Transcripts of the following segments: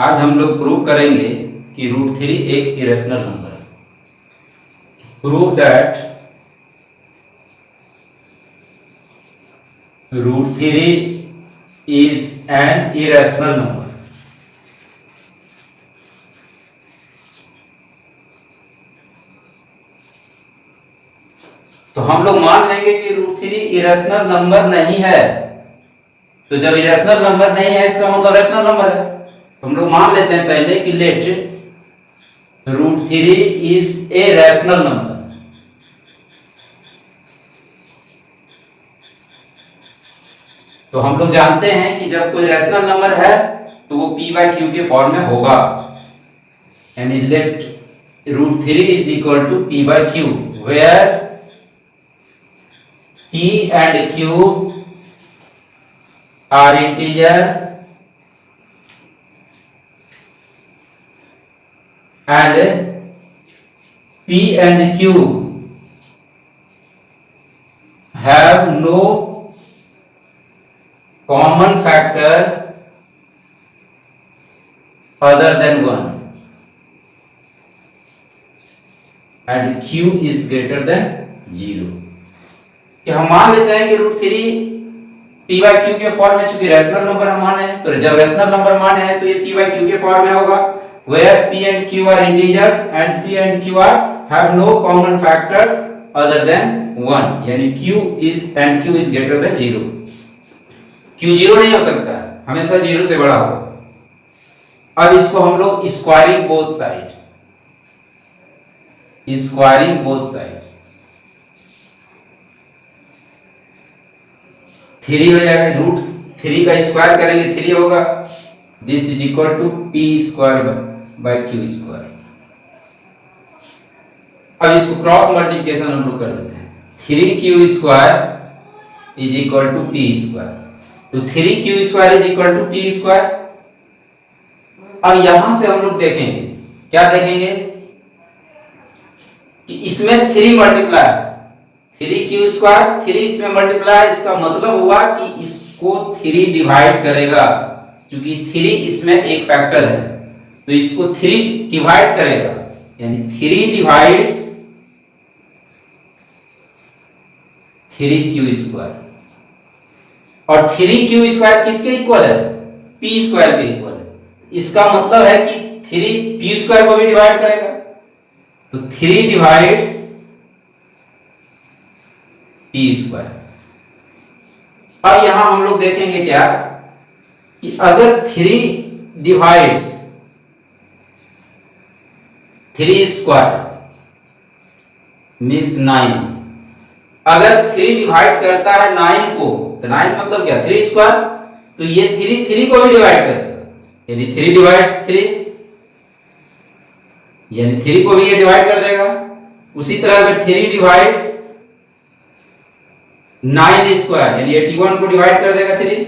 आज हम लोग प्रूव करेंगे कि √3 एक इरेशनल नंबर है। Prove that √3 is an irrational number. तो हम लोग मान लेंगे कि √3 इरेशनल नंबर नहीं है। तो जब इरेशनल नंबर नहीं है इसका मतलब रेशनल नंबर है। तो हम लोग मान लेते हैं पहले कि let √3 is a rational number. तो हम लोग जानते हैं कि जब कोई रैशनल नंबर है तो वो p/q के फॉर्म में होगा, यानी let √3 is equal to p/q where p and q are integer and p and q have no common factor other than 1 and q is greater than 0। कि हम मान लेते हैं कि √3 p/q के फॉर्म में, चूंकि रैशनल नंबर हम माने हैं, तो जब रैशनल नंबर माने हैं तो ये p/q के फॉर्म में होगा where p and q are integers and p and q are have no common factors other than 1, यानी q is greater than 0। q 0 नहीं हो सकता है, हमेशा 0 से बड़ा होगा। अब इसको हम लोग स्क्वायरिंग बोथ साइड 3 हो जाएगा। √3 का स्क्वायर करेंगे 3 होगा। This is equal to p²/q²। अब इसको क्रॉस मल्टीप्लिकेशन हम लोग कर देते हैं। 3q² is equal to p²। तो 3q² is equal to p²। अब यहां से हम लोग देखेंगे, क्या देखेंगे कि इसमें 3 मल्टीप्लाई 3q², 3 इसमें मल्टीप्लाई, इसका मतलब हुआ कि इसको 3 डिवाइड करेगा। क्योंकि 3 इसमें एक फैक्टर है तो इसको 3 डिवाइड करेगा, यानी 3 डिवाइड्स 3q²। और 3q² किसके इक्वल है? p² के इक्वल है। इसका मतलब है कि 3 p² को भी डिवाइड करेगा, तो 3 डिवाइड्स p²। अब यहां हम लोग देखेंगे क्या कि अगर 3 डिवाइड्स 3² मीन्स 9, अगर 3 डिवाइड करता है 9 को, तो 9 मतलब क्या? 3²। तो ये 3 को भी डिवाइड करेगा, यानी 3 डिवाइड्स 3, यानी 3 को भी ये डिवाइड कर देगा। उसी तरह अगर 3 डिवाइड्स 9² यानी 81 को डिवाइड कर देगा 3,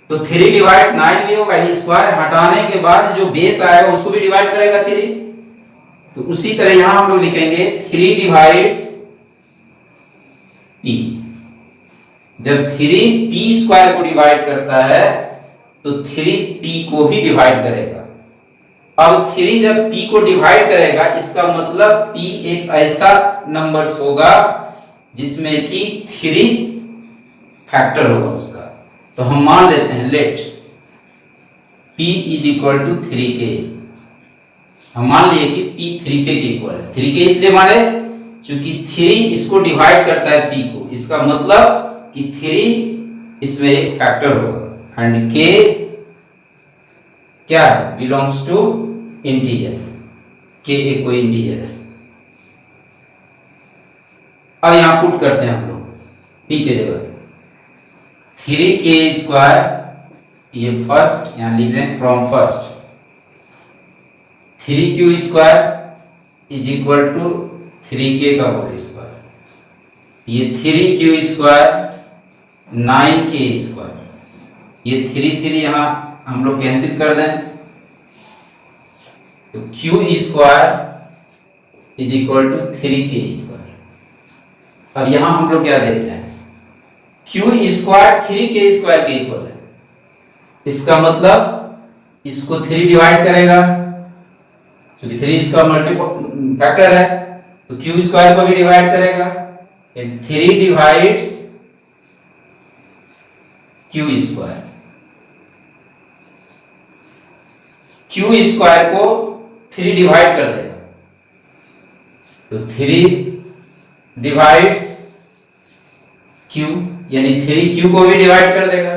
तो 3 डिवाइड्स 9 भी होगा, यानी स्क्वायर हटाने के बाद जो बेस आएगा उसको भी डिवाइड करेगा 3। तो उसी तरह यहां हम लोग लिखेंगे 3 डिवाइड्स p। जब 3 p² को डिवाइड करता है तो 3 p को भी डिवाइड करेगा। अब 3 जब p को डिवाइड करेगा, इसका मतलब p एक ऐसा नंबर्स होगा जिसमें कि 3 फैक्टर होगा उसका। तो हम मान लेते हैं let p is equal to 3k। हम मान लिए कि p 3k के इक्वल है। 3k इसलिए माने क्योंकि 3 इसको डिवाइड करता है p को, इसका मतलब कि 3 इसमें एक फैक्टर होगा एंड k क्या है? Belongs to integer. k एक कोई इंटीजर है। अब यहां पुट करते हैं हम लोग p के जगह 3k², ये फर्स्ट यहां लिख दें from first. 3q² is equal to 3k का होल स्क्वायर, ये 3q², 9k², ये 3 यहां हम लोग कैंसिल कर दें, तो q² is equal to 3k²। अब यहां हम लोग क्या देख रहे हैं? q² 3k² के इक्वल है। इसका मतलब इसको 3 डिवाइड करेगा, क्योंकि 3 इसका मल्टीपल फैक्टर है, तो क्यू स्क्वायर को भी डिवाइड करेगा। 3 divides Q square, Q square को 3 डिवाइड कर देगा, तो 3 डिवाइड्स क्यू, यानी 3 को भी डिवाइड कर देगा।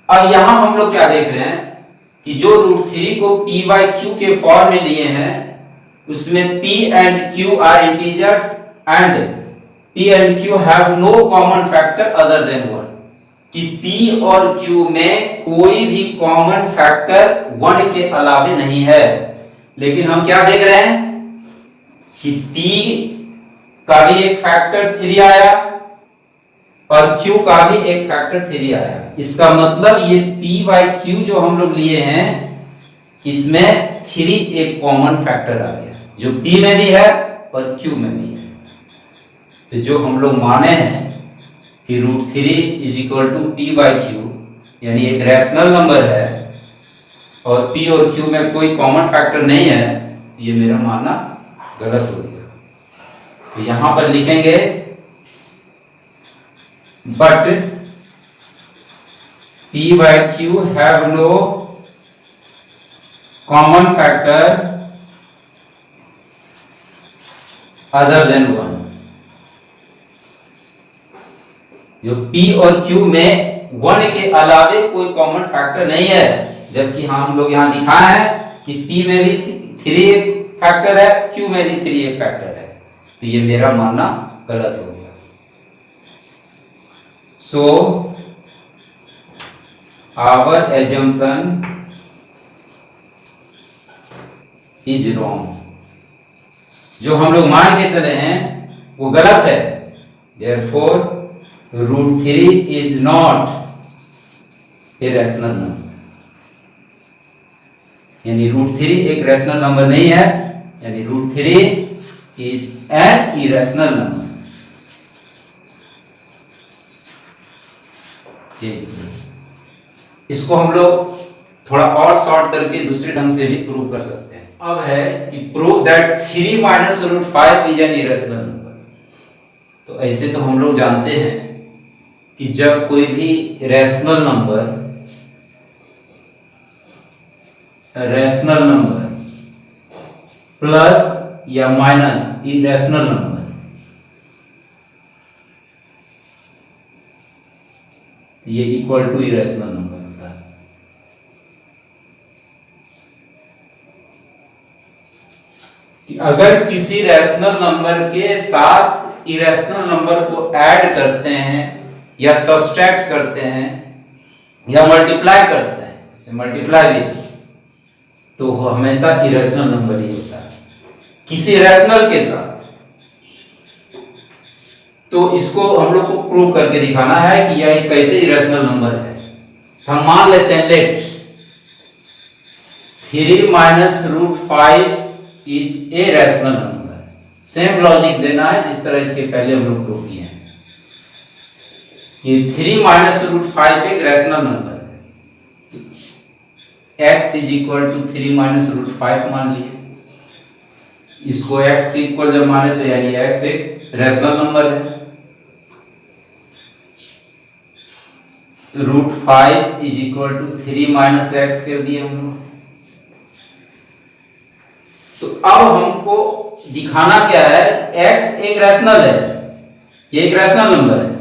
अब यहां हम लोग क्या देख रहे हैं कि जो √3 को p बाय क्यू के फॉर्म में लिए हैं, उसमें p and q are integers and p and q have no common factor other than 1, कि p और q में कोई भी कॉमन फैक्टर 1 के अलावे नहीं है। लेकिन हम क्या देख रहे हैं कि p का भी एक फैक्टर 3 आया और q का भी एक फैक्टर 3 आया। इसका मतलब ये p बाय q जो हम लोग लिए हैं, इसमें 3 एक कॉमन फैक्टर आ गया, जो p में भी है और q में भी है। तो जो हम लोग माने हैं कि √3 = p बाय q, यानी एक रैशनल नंबर है और p और q में कोई कॉमन फैक्टर नहीं है, तो ये मेरा मानना गलत हो गया। तो यहां पर लिखेंगे but p by q have no common factor other than 1, जो p और q में 1 के अलावे कोई कॉमन फैक्टर नहीं है। जबकि हम लोग यहां दिखाए हैं कि p में भी 3 फैक्टर है, q में भी 3 फैक्टर है, तो ये मेरा मानना गलत हो गया। So our assumption is wrong, जो हम लोग मान के चले हैं वो गलत है। Therefore √3 is not a rational number, यानी √3 एक रैशनल नंबर नहीं है, यानी √3 is an irrational number। इसको हम लोग थोड़ा और शॉर्ट करके दूसरे ढंग से भी प्रूव कर सकते हैं। अब है कि prove that 3 - √5 is an irrational number. तो ऐसे तो हम लोग जानते हैं कि जब कोई भी रैशनल नंबर प्लस या माइनस इरेशनल नंबर, ये इक्वल टू इरेशनल नंबर होता है। कि अगर किसी रैशनल नंबर के साथ इरेशनल नंबर को ऐड करते हैं या सब्सट्रैक्ट करते हैं या मल्टीप्लाई करते हैं, जैसे मल्टीप्लाई भी, तो वो हमेशा इरेशनल नंबर ही होता है किसी रैशनल के साथ। तो इसको हम लोग को प्रूव करके दिखाना है कि यह एक कैसे इरेशनल नंबर है। तो हम मान लेते हैं let 3 - √5 is a rational number. Same logic देना है जिस तरह इसके पहले हम लोग प्रूव किए हैं कि 3 - √5 एक रैशनल नंबर है। x = 3 - √5 मान लिए, इसको x के इक्वल जब माने तो यानी x एक रैशनल नंबर है। √5 = 3 - x कर दिए हम लोग। तो अब हमको दिखाना क्या है, x एक रैशनल है, ये एक रैशनल नंबर है।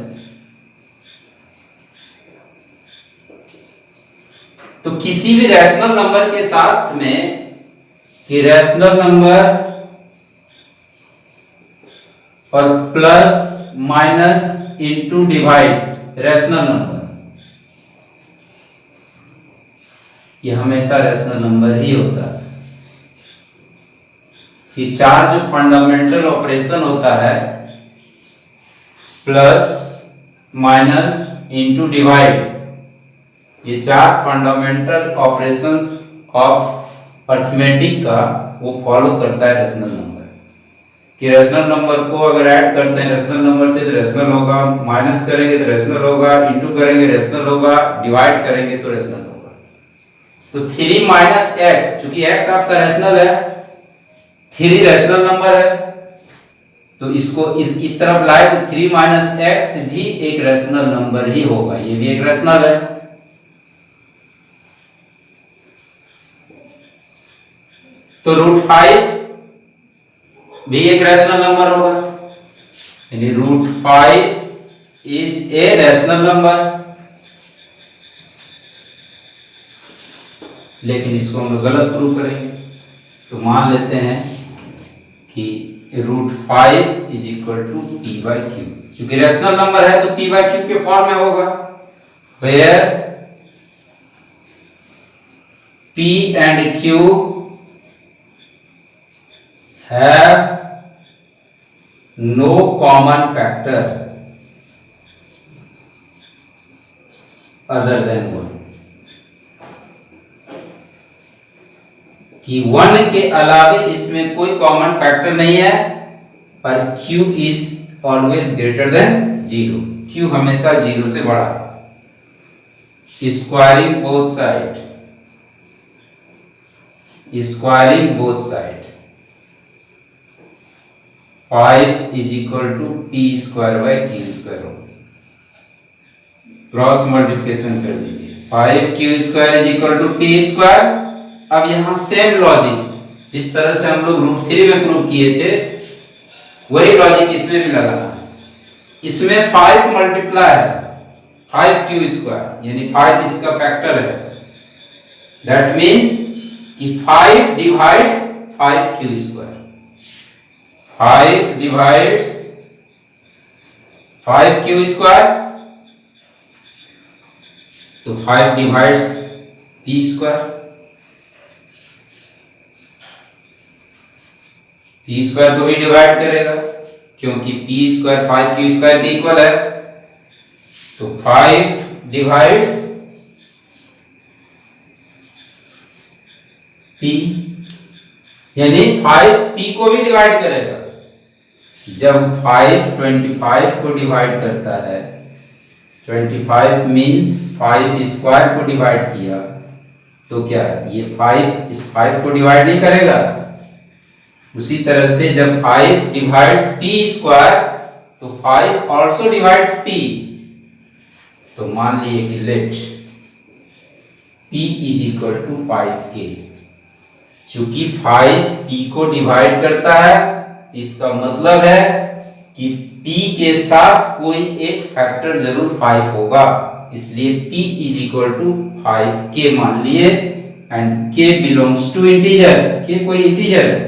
तो किसी भी रैशनल नंबर के साथ में इरेशनल नंबर और plus minus into divide rational number, ये हमेशा रैशनल नंबर ही होता है। कि 4 जो फंडामेंटल ऑपरेशन होता है, प्लस माइनस इनटू डिवाइड, ये 4 फंडामेंटल ऑपरेशंस ऑफ अरिथमेटिक का वो फॉलो करता है रैशनल नंबर। कि रैशनल नंबर को अगर ऐड करते हैं रैशनल नंबर से तो रैशनल होगा, माइनस करेंगे तो रैशनल होगा, इनटू करेंगे रैशनल होगा, डिवाइड करेंगे तो रैशनल होगा। तो 3 माइनस एक्स, चूंकि एक्स आपका रैशनल है, 3 रैशनल नंबर है, तो इसको इस तरफ लाए तो 3 माइनस एक्स भी एक रैशनल नंबर ही होगा, ये भी एक रैशनल है। तो √5 भी एक रैशनल नंबर होगा, यानी √5 इज ए रैशनल नंबर। लेकिन इसको हम लोग गलत प्रूव करेंगे, तो मान लेते हैं कि √5 इज इक्वल टू p/q, क्योंकि रैशनल नंबर है तो p/q के फॉर्म में होगा, where p and q have no common factor other than 1, कि 1 के अलावे इसमें कोई कॉमन फैक्टर नहीं है, पर q is always greater than 0, q हमेशा 0 से बड़ा। Squaring both side, squaring both side, 5 is equal to p²/q², cross multiplication कर दीजिए, 5q² is equal to p²। अब यहां सेम लॉजिक जिस तरह से हम लोग √3 में प्रूव किए थे, वही लॉजिक इसमें भी लगाना है। इसमें 5 मल्टीप्लाई है 5q², यानी 5 इसका फैक्टर है, दैट मींस कि 5 डिवाइड्स 5q², 5 डिवाइड्स 5q², तो 5 डिवाइड्स p², p² को भी डिवाइड करेगा, क्योंकि p² 5q² के इक्वल है, तो 5 डिवाइड्स p, यानी 5 p को भी डिवाइड करेगा। जब 5 25 को डिवाइड करता है, 25 मींस 5² को डिवाइड किया, तो क्या ये 5 इस 5 को डिवाइड नहीं करेगा। उसी तरह से जब 5 डिवाइड्स p², तो 5 आल्सो डिवाइड्स p, तो मान लिए कि let p is equal to 5k, चूंकि 5 p को डिवाइड करता है, इसका मतलब है कि p के साथ कोई एक फैक्टर जरूर 5 होगा, इसलिए p is equal to 5k मान लिए, and k belongs to integer, k कोई इंटीजर है।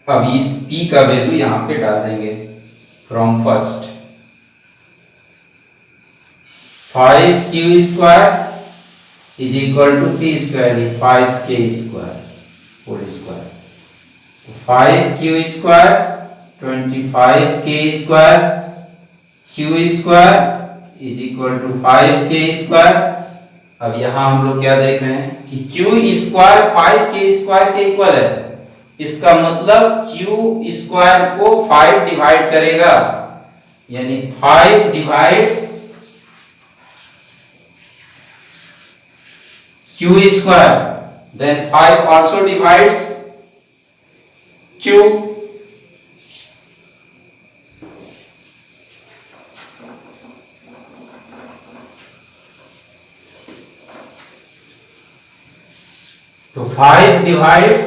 अब इस p का वैल्यू यहां पे डाल देंगे, from first 5q² is equal to p², 5k² whole square, 5q² 25k², q² is equal to 5k²। अब यहां हम लोग क्या देख रहे हैं कि q² 5k² के इक्वल है, इसका मतलब q² को 5 डिवाइड करेगा, यानी 5 divides q², then 5 also divides q, तो 5 डिवाइड्स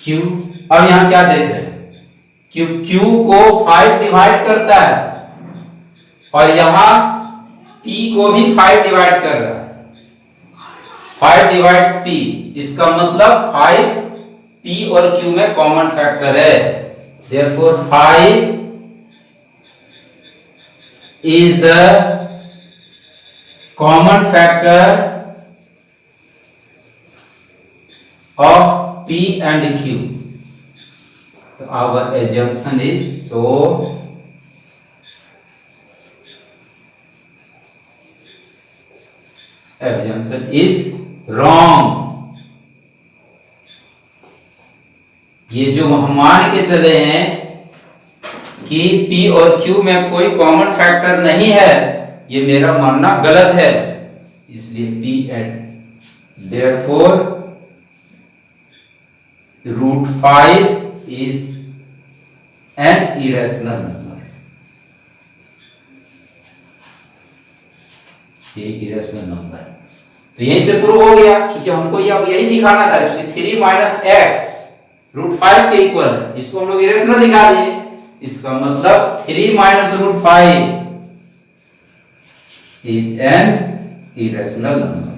q। अब यहां क्या देख रहे हैं कि q को 5 डिवाइड करता है, और यहां p को भी 5 डिवाइड कर रहा है, 5 डिवाइड्स p, इसका मतलब 5 p और q में कॉमन फैक्टर है, therefore 5 is the common factor of p and q. So our assumption is assumption is wrong. ये जो हम मान के चले हैं कि p और q में कोई कॉमन फैक्टर नहीं है, ये मेरा मानना गलत है, इसलिए p and therefore √5 is an irrational number. ये इरेशनल नंबर है। तो यहीं से प्रूव हो गया, क्योंकि हमको ये अब यही दिखाना था, क्योंकि 3 माइनस एक्स √5 के इक्वल है, इसको हम लोग इरेशनल दिखा दिए। इसका मतलब 3 minus √5 is an irrational number.